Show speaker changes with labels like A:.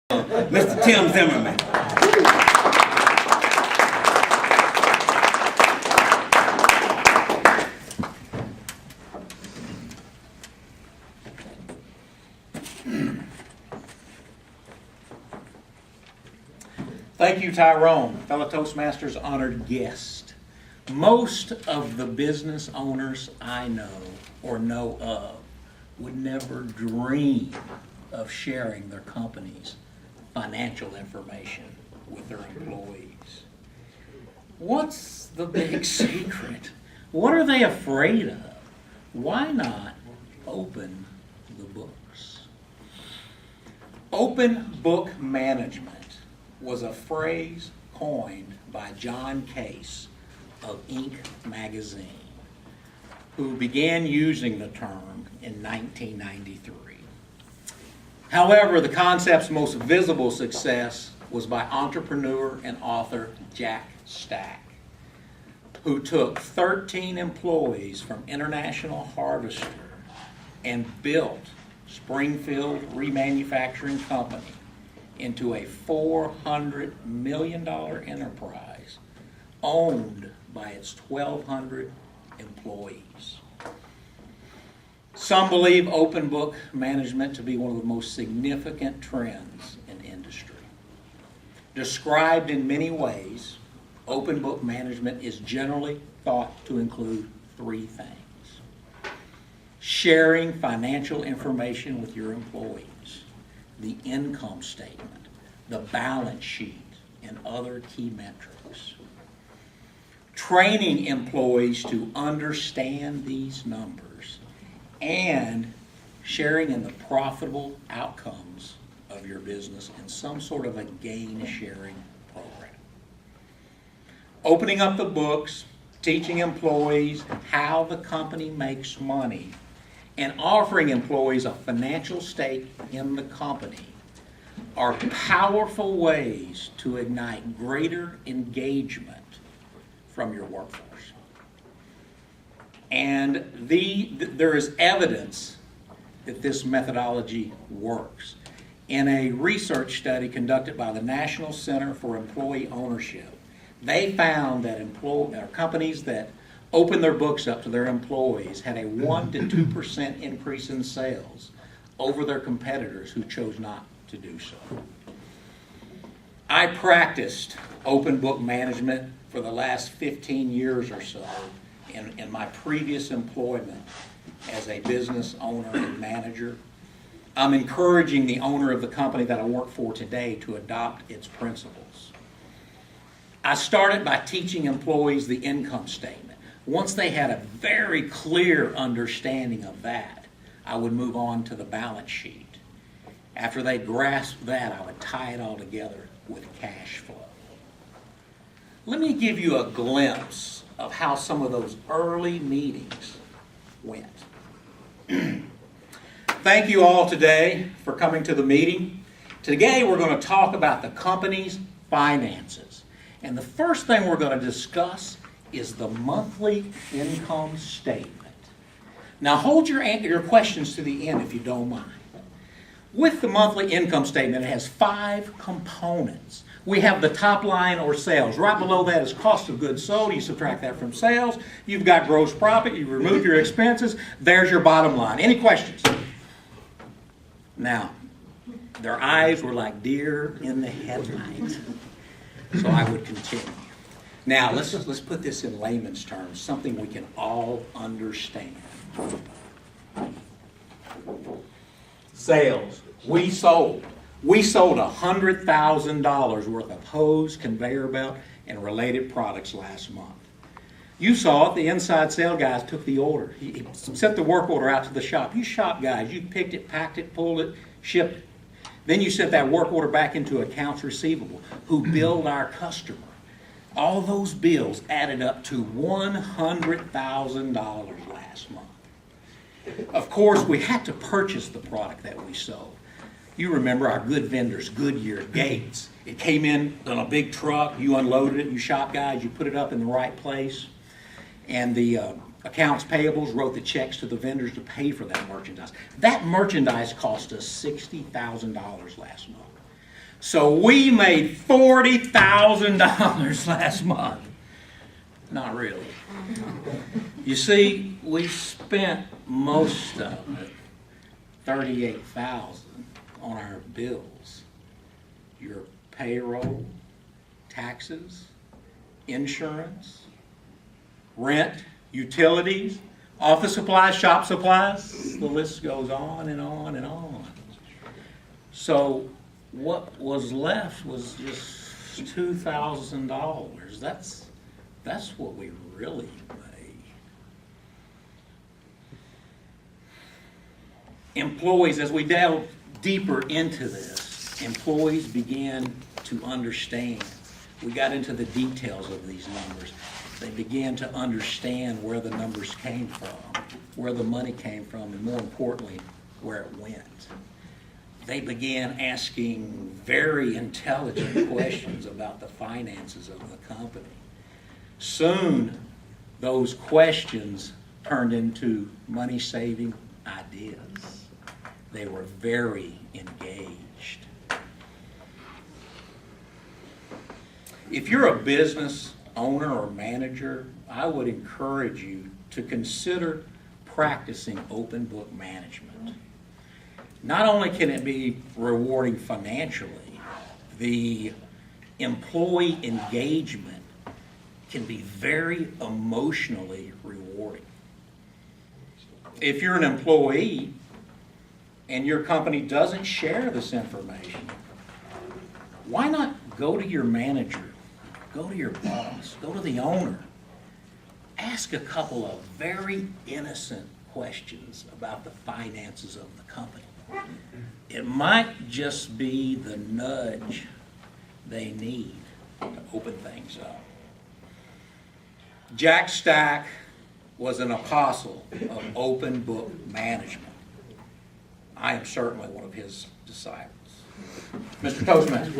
A: Mr. Tim Zimmerman.
B: Thank you, Tyrone, fellow Toastmasters honored guest. Most of the business owners I know or know of would never dream of sharing their company's financial information with their employees. What's the big secret? What are they afraid of? Why not open the books? Open book management was a phrase coined by John Case of Inc. magazine, who began using the term in 1993. However, the concept's most visible success was by entrepreneur and author Jack Stack, who took 13 employees from International Harvester and built Springfield Remanufacturing Company into a $400 million enterprise owned by its 1,200 employees. Some believe open book management to be one of the most significant trends in industry. Described in many ways, open book management is generally thought to include three things: sharing financial information with your employees, the income statement, the balance sheet, and other key metrics. Training employees to understand these numbers and sharing in the profitable outcomes of your business in some sort of a gain-sharing program. Opening up the books, teaching employees how the company makes money, and offering employees a financial stake in the company are powerful ways to ignite greater engagement from your workforce. And there is evidence that this methodology works. In a research study conducted by the National Center for Employee Ownership, they found that companies that opened their books up to their employees had a 1 to 2% increase in sales over their competitors who chose not to do so. I practiced open book management for the last 15 years or so in my previous employment as a business owner and manager. I'm encouraging the owner of the company that I work for today to adopt its principles. I started by teaching employees the income statement. Once they had a very clear understanding of that, I would move on to the balance sheet. After they grasped that, I would tie it all together with cash flow. Let me give you a glimpse of how some of those early meetings went. Thank you all today for coming to the meeting. Today we're going to talk about the company's finances. And the first thing we're going to discuss is the monthly income statement. Now hold your questions to the end if you don't mind. With the monthly income statement, it has 5 components. We have the top line or sales. Right below that is cost of goods sold. You subtract that from sales. You've got gross profit. You remove your expenses. There's your bottom line. Any questions? Now, their eyes were like deer in the headlights. So I would continue. Now, let's put this in layman's terms, something we can all understand. Sales. We sold $100,000 worth of hose, conveyor belt, and related products last month. You saw it. The inside sales guys took the order. He sent the work order out to the shop. You shop guys, you picked it, packed it, pulled it, shipped it. Then you sent that work order back into accounts receivable, who billed our customer. All those bills added up to $100,000 last month. Of course, we had to purchase the product that we sold. You remember our good vendors, Goodyear, Gates. It came in on a big truck. You unloaded it, you shop guys, you put it up in the right place. And the accounts payables wrote the checks to the vendors to pay for that merchandise. That merchandise cost us $60,000 last month. So we made $40,000 last month. Not really. You see, we spent most of it, $38,000, on our bills. Your payroll, taxes, insurance, rent, utilities, office supplies, shop supplies. The list goes on and on and on. So what was left was just $2,000. That's what we really made. Employees, as we delve deeper into this, employees began to understand. We got into the details of these numbers. They began to understand where the numbers came from, where the money came from, and more importantly, where it went. They began asking very intelligent questions about the finances of the company. Soon, those questions turned into money-saving ideas. They were very engaged. If you're a business owner or manager, I would encourage you to consider practicing open book management. Not only can it be rewarding financially, the employee engagement can be very emotionally rewarding. If you're an employee and your company doesn't share this information, why not go to your manager, go to your boss, go to the owner, ask a couple of very innocent questions about the finances of the company. It might just be the nudge they need to open things up. Jack Stack was an apostle of open book management. I am certainly one of his disciples. Mr. Toastmaster.